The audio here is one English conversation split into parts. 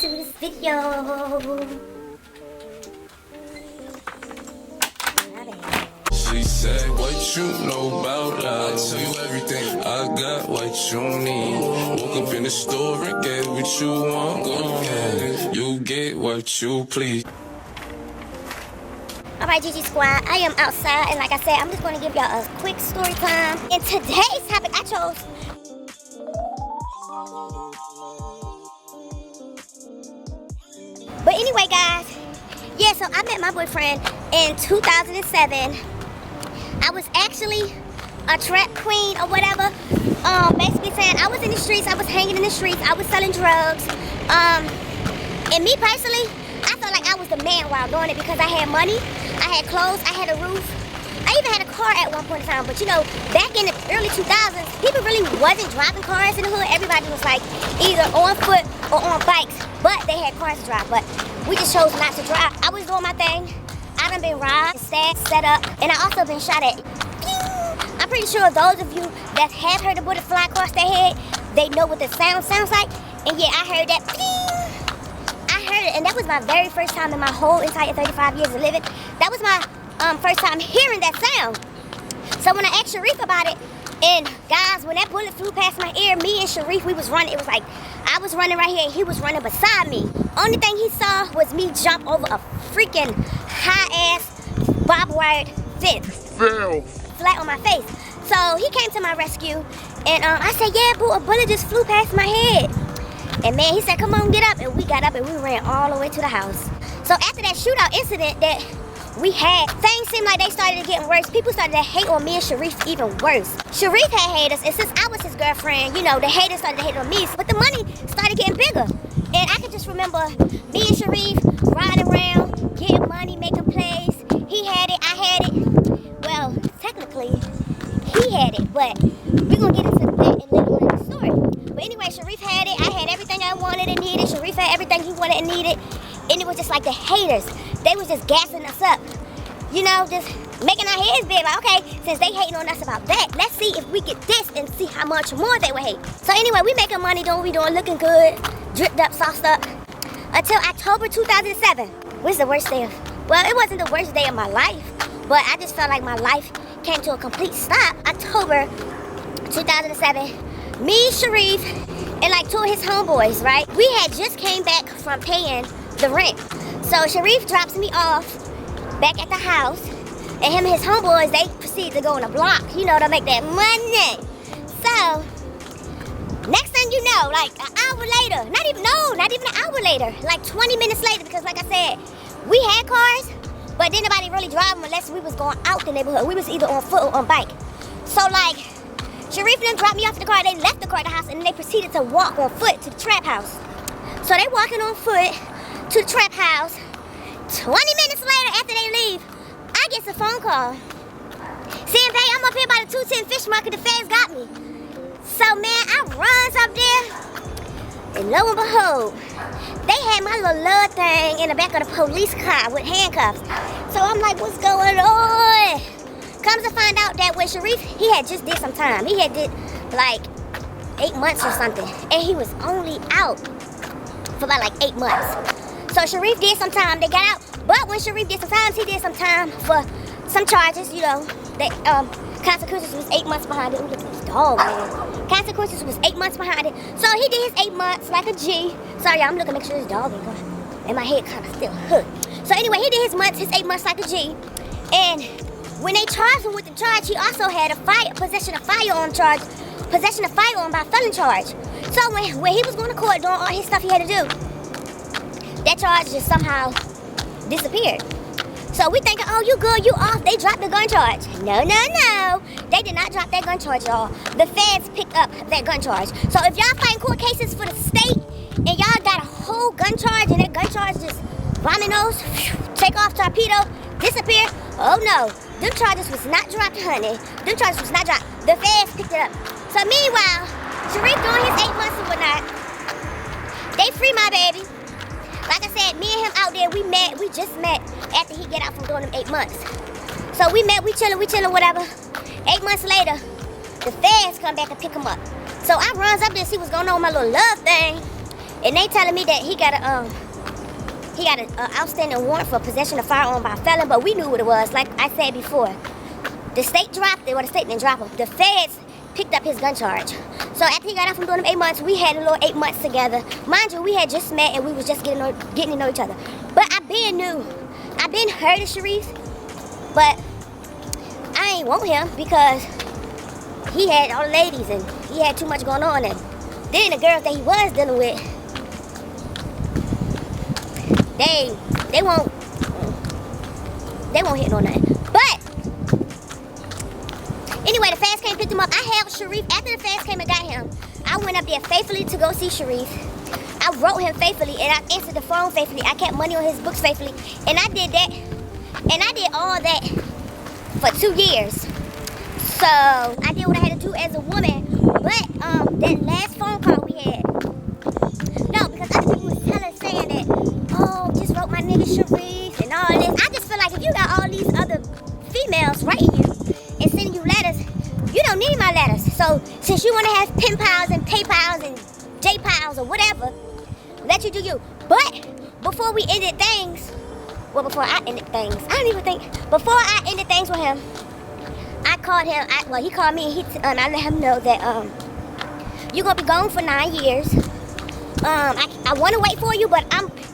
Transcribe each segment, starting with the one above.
to this video. She said, what you know about love? I'll tell you everything. I got what you need. Woke up in the store and get what you want. Go ahead, you get what you please. Alright, GG Squad, I am outside, and like I said, I'm just going to give y'all a quick story time. And today's topic I chose. But anyway, guys, yeah, so I met my boyfriend in 2007. I was actually a trap queen or whatever. Basically saying I was in the streets, I was hanging in the streets, I was selling drugs. And me personally, I felt like I was the man while doing it because I had money, I had clothes, I had a roof. I even had a car at one point in time, but you know, back in the early 2000s, people really wasn't driving cars in the hood. Everybody was like either on foot or on bikes, but they had cars to drive, but we just chose not to drive. I was doing my thing. I done been robbed, stabbed, set up, and I also been shot at. I'm pretty sure those of you that have heard a bullet fly across their head, they know what the sound sounds like. And yeah, I heard that. I heard it, and that was my very first time in my whole entire 35 years of living. That was my first time hearing that sound. So when I asked Sharif about it, and guys, when that bullet flew past my ear, me and Sharif, we was running. It was like I was running right here and he was running beside me. Only thing he saw was me jump over a freaking high-ass barbed wire fence. Flat on my face. So he came to my rescue, and I said, yeah, boo, a bullet just flew past my head. And man, he said, come on, get up. And we got up and we ran all the way to the house. So after that shootout incident that we had, things seemed like they started getting worse. People started to hate on me and Sharif even worse. Sharif had haters, and since I was his girlfriend, you know, the haters started to hate on me. But the money started getting bigger. And I could just remember me and Sharif riding around, getting money, making plays. He had it, I had it. Well, technically, he had it, but we're gonna get into that in later on in the story. But anyway, Sharif had it, I had everything I wanted and needed. Sharif had everything he wanted and needed. And it was just like the haters, they was just gassing us up. You know, just making our heads big, like, okay, since they hating on us about that, let's see if we get this and see how much more they would hate. So anyway, we making money, doing what we doing, looking good, dripped up, sauced up, until October 2007. What's the worst day of, well, it wasn't the worst day of my life, but I just felt like my life came to a complete stop. October 2007, me, Sharif, and like two of his homeboys, right? We had just came back from paying the rent. So Sharif drops me off back at the house, and him and his homeboys, they proceed to go on a block, you know, to make that money. So, next thing you know, like an hour later, not even an hour later, like 20 minutes later, because like I said, we had cars, but didn't nobody really drive them unless we was going out the neighborhood. We was either on foot or on bike. So like, Sharif and them dropped me off at the car, they left the car at the house, and then they proceeded to walk on foot to the trap house. So they walking on foot to the trap house. 20 minutes later, after they leave, I get a phone call saying, "Hey, I'm up here by the 210 fish market, the feds got me." So man, I runs up there, and lo and behold, they had my little love thing in the back of the police car with handcuffs. So I'm like, what's going on? Comes to find out that when Sharif, he had just did some time. He had did like 8 months or something, and he was only out for about like 8 months. So Sharif did some time, they got out, but when Sharif did some time, he did some time for some charges, you know, that consequences was 8 months behind it. Look at this dog, man. Consequences was 8 months behind it. So he did his 8 months like a G. Sorry, y'all, I'm looking to make sure this dog ain't going, and my head kind of still hood. So anyway, he did his 8 months like a G, and when they charged him with the charge, he also had a possession of firearm charge, possession of firearm by felon charge. So when he was going to court doing all his stuff he had to do, that charge just somehow disappeared. So we thinking, oh, you good, you off, they dropped the gun charge. No, no, no. They did not drop that gun charge, y'all. The feds picked up that gun charge. So if y'all fighting court cases for the state and y'all got a whole gun charge and that gun charge just vominos, take off, torpedo, disappear, oh no. Them charges was not dropped, honey. Them charges was not dropped. The feds picked it up. So meanwhile, Sharif doing his 8 months and whatnot, they free my baby. Like I said, me and him out there, we just met after he get out from doing them 8 months. So we met, we chilling, whatever. 8 months later, the feds come back and pick him up. So I runs up there to see what's going on with my little love thing. And they telling me that he got an outstanding warrant for possession of firearm by a felon, but we knew what it was. Like I said before, the state dropped it. Well, the state didn't drop him. The feds picked up his gun charge. So after he got out from doing them 8 months, we had a little 8 months together. Mind you, we had just met and we was just getting to know each other. But I been heard of Sharif, but I ain't want him because he had all the ladies and he had too much going on. And then the girls that he was dealing with, they won't hit on nothing. But anyway, the feds came and picked him up. I held Sharif after the feds came and got him. I went up there faithfully to go see Sharif. I wrote him faithfully and I answered the phone faithfully. I kept money on his books faithfully. And I did that. And I did all that for 2 years. So I did what I had to do as a woman. But that last phone call we had, no, because other people was saying that, oh, just wrote my nigga Sharif and all this. I just feel like if you got all these other females writing you and sending you letters, you don't need my letters. So since you want to have pen pals and pay pals and J pals or whatever, let you do you. But before we ended things, well, before I ended things, I don't even think, before I ended things with him, I called him, he called me and I let him know that you're going to be gone for 9 years. I want to wait for you, but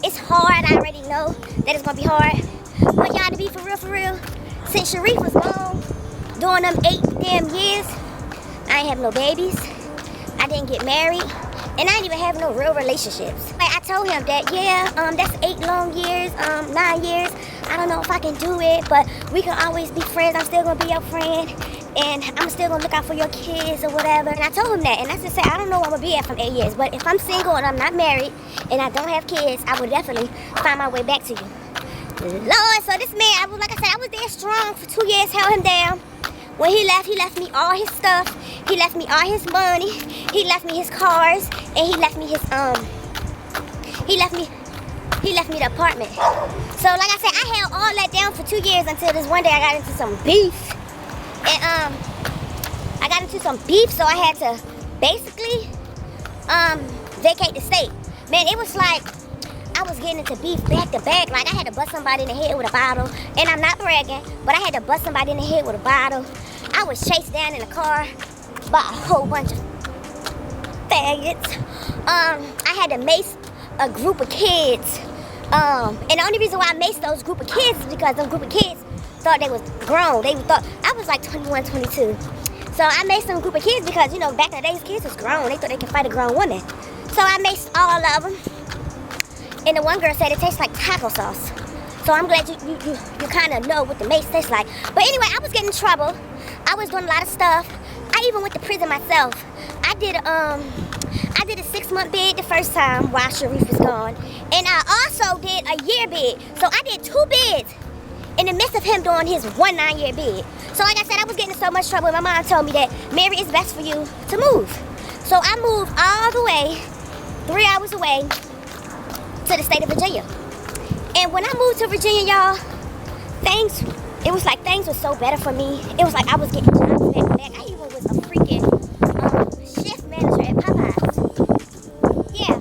it's hard. I already know that it's going to be hard. But y'all, to be for real, since Sharif was gone, during them 8 damn years, I ain't have no babies. I didn't get married. And I didn't even have no real relationships. Like, I told him that, yeah, that's 8 long years, 9 years. I don't know if I can do it, but we can always be friends. I'm still going to be your friend. And I'm still going to look out for your kids or whatever. And I told him that. And I just said, I don't know where I'm going to be at from 8 years. But if I'm single and I'm not married and I don't have kids, I would definitely find my way back to you. Lord, so this man, like I said, I was there strong for 2 years, held him down. When he left me all his stuff. He left me all his money. He left me his cars. And he left me his, he left me the apartment. So like I said, I held all that down for 2 years until this one day I got into some beef. And I got into some beef, so I had to basically vacate the state. Man, it was like I was getting into beef back to back. Like I had to bust somebody in the head with a bottle. And I'm not bragging, but I had to bust somebody in the head with a bottle. I was chased down in a car by a whole bunch of faggots. I had to mace a group of kids. And the only reason why I maced those group of kids is because those group of kids thought they was grown. They thought I was like 21, 22. So I maced some group of kids because, you know, back in the days, kids was grown. They thought they could fight a grown woman. So I maced all of them. And the one girl said it tastes like taco sauce. So I'm glad you kind of know what the mace tastes like. But anyway, I was getting in trouble. I was doing a lot of stuff. I even went to prison myself. I did a 6-month bid the first time while Sharif was gone. And I also did a year bid. So I did 2 bids in the midst of him doing his 1 9-year bid. So like I said, I was getting in so much trouble. My mom told me that, Mary, it's best for you to move. So I moved all the way, 3 hours away, to the state of Virginia. And when I moved to Virginia, y'all, it was like things were so better for me. It was like I was getting jobs back to back. I even was a freaking shift manager at Popeyes. Yeah,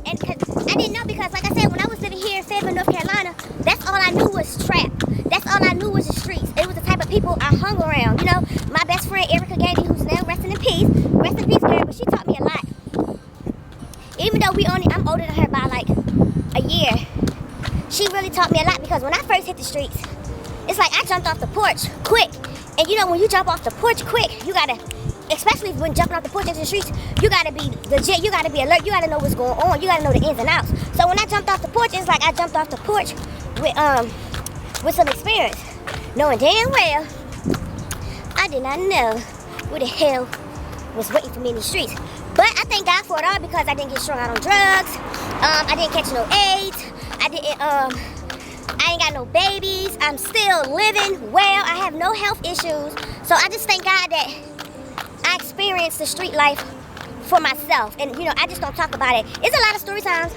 and cause I didn't know because, like I said, when I was living here in Fayetteville, North Carolina, that's all I knew was trap. That's all I knew was the streets. It was the type of people I hung around. You know, my best friend Erica Gady, who's now resting in peace. Rest in peace, girl, but she taught me a lot. Even though I'm older than her by like a year. She really taught me a lot because when I first hit the streets, it's like I jumped off the porch quick. And you know, when you jump off the porch quick, you gotta, especially when jumping off the porch into the streets, you gotta be legit, you gotta be alert, you gotta know what's going on, you gotta know the ins and outs. So when I jumped off the porch, it's like I jumped off the porch with some experience. Knowing damn well, I did not know who the hell was waiting for me in the streets. But I thank God for it all because I didn't get strung out on drugs. I didn't catch no AIDS. I ain't got no babies. I'm still living well. I have no health issues. So I just thank God that I experienced the street life for myself. And, you know, I just don't talk about it. It's a lot of story times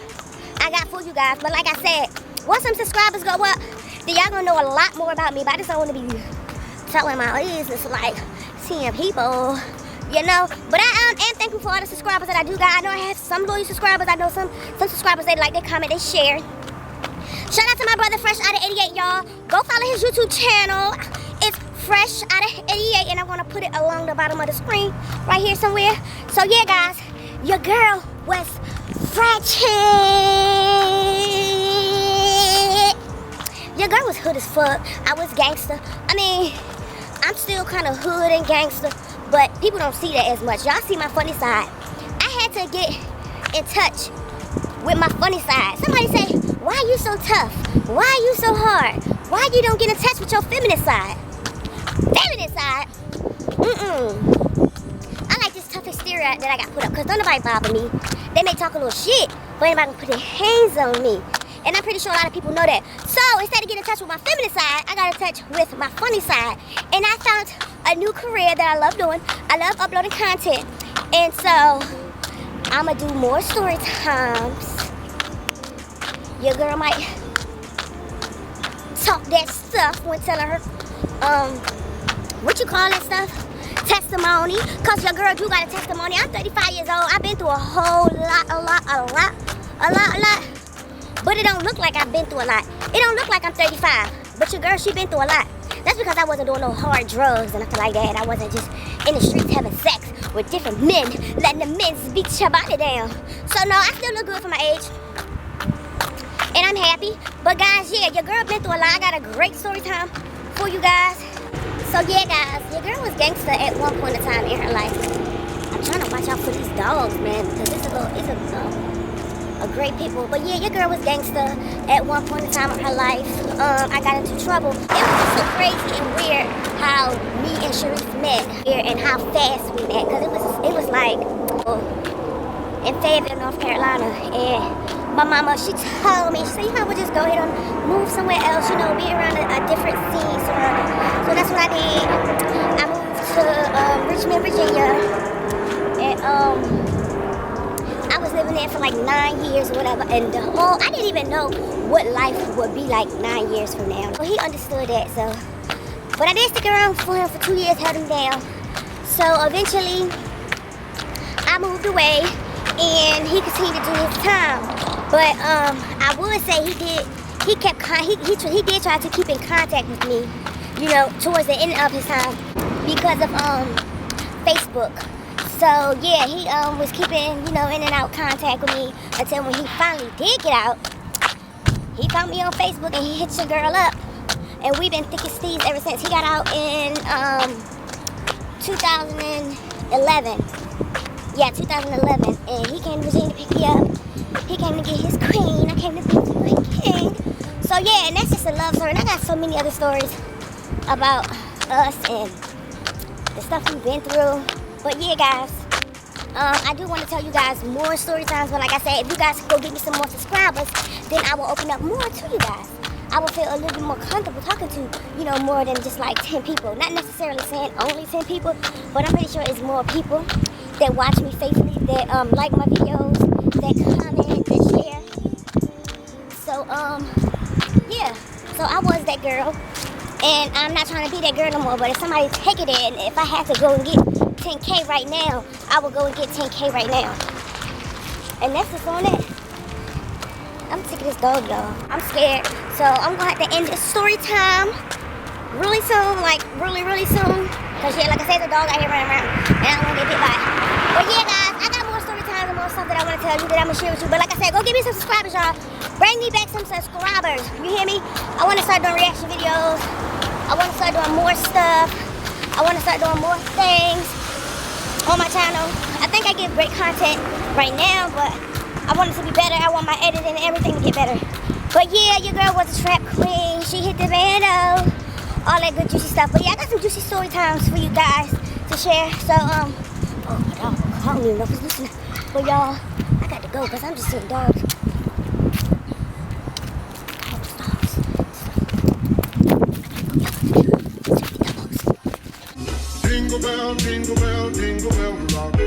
I got for you guys. But like I said, once some subscribers go up, then y'all gonna know a lot more about me. But I just don't want to be telling my business, like seeing people you know. But I am thankful for all the subscribers that I do got. I know I have some loyal subscribers. I know some subscribers, they like, they comment, they share. Shout out to my brother Fresh Out of 88, y'all. Go follow his YouTube channel. It's Fresh Out of 88, and I'm gonna put it along the bottom of the screen, right here somewhere. So yeah, guys, your girl was fragile. Your girl was hood as fuck. I was gangster. I mean, I'm still kind of hood and gangster, but people don't see that as much. Y'all see my funny side. I had to get in touch with my funny side. Somebody say, why are you so tough? Why are you so hard? Why you don't get in touch with your feminine side? Feminine side? I like this tough exterior that I got put up, because don't nobody bother me. They may talk a little shit, but anybody can put their hands on me. And I'm pretty sure a lot of people know that. So instead of getting in touch with my feminine side, I got in touch with my funny side. And I found a new career that I love doing. I love uploading content. And so I'm going to do more story times. Your girl might talk that stuff when telling her, what you call that stuff? Testimony. Because your girl do got a testimony. I'm 35 years old. I've been through a whole lot. But it don't look like I've been through a lot. It don't look like I'm 35. But your girl, she been through a lot. That's because I wasn't doing no hard drugs and nothing like that. I wasn't just in the streets having sex with different men, letting the men beat your body down. So no, I still look good for my age. And I'm happy. But guys, yeah, your girl been through a lot. I got a great story time for you guys. So yeah, guys, your girl was gangster at one point in time in her life. I'm trying to watch out for these dogs, man, because it's a great people. But yeah, your girl was gangster at one point in time in her life. I got into trouble. It was so crazy and weird how me and Sharif met and how fast we met, because it was like in Fayetteville, North Carolina, and my mama, she told me, she said, you might well just go ahead and move somewhere else, you know, be around a different scene surrounding. So that's what I did. I moved to Richmond, Virginia, and I was living there for like 9 years or whatever, and I didn't even know what life would be like 9 years from now. So he understood that, so. But I did stick around for him for 2 years, held him down. So eventually, I moved away, and he continued to do his time. But I would say he did try to keep in contact with me, you know, towards the end of his time because of Facebook. So yeah, he was keeping, you know, in and out contact with me until when he finally did get out, he found me on Facebook and he hit your girl up. And we've been thick as thieves ever since. He got out in 2011. Yeah, 2011. And he came to Virginia to pick me up. He came to get his queen. I came to pick my king. So yeah, and that's just a love story. And I got so many other stories about us and the stuff we've been through. But yeah, guys, I do want to tell you guys more story times. But like I said, if you guys go give me some more subscribers, then I will open up more to you guys. I will feel a little bit more comfortable talking to, you know, more than just like 10 people. Not necessarily saying only 10 people, but I'm pretty sure it's more people that watch me faithfully, that like my videos, that comment, that share. So, yeah. So I was that girl, and I'm not trying to be that girl no more, but if somebody take it in, if I had to go and get 10K right now, I will go and get 10K right now. And that's just on it. I'm sick of this dog, y'all. I'm scared. So I'm going to have to end this story time really soon, like really, really soon. Because yeah, like I said, the dog out here running around and I don't want to get bit by it. But yeah, guys, I got more story times and more stuff that I want to tell you that I'm going to share with you. But like I said, go give me some subscribers, y'all. Bring me back some subscribers. You hear me? I want to start doing reaction videos. I want to start doing more stuff. I want to start doing more things on my channel. I think I give great content right now, but I want it to be better. I want my editing and everything to get better. But yeah, your girl was a trap queen. She hit the bando. All that good juicy stuff. But yeah, I got some juicy story times for you guys to share. So, oh my dog, I don't even know if it's listening. But y'all, I got to go because I'm just seeing dogs. Jingle bell, jingle bell, jingle bell rock.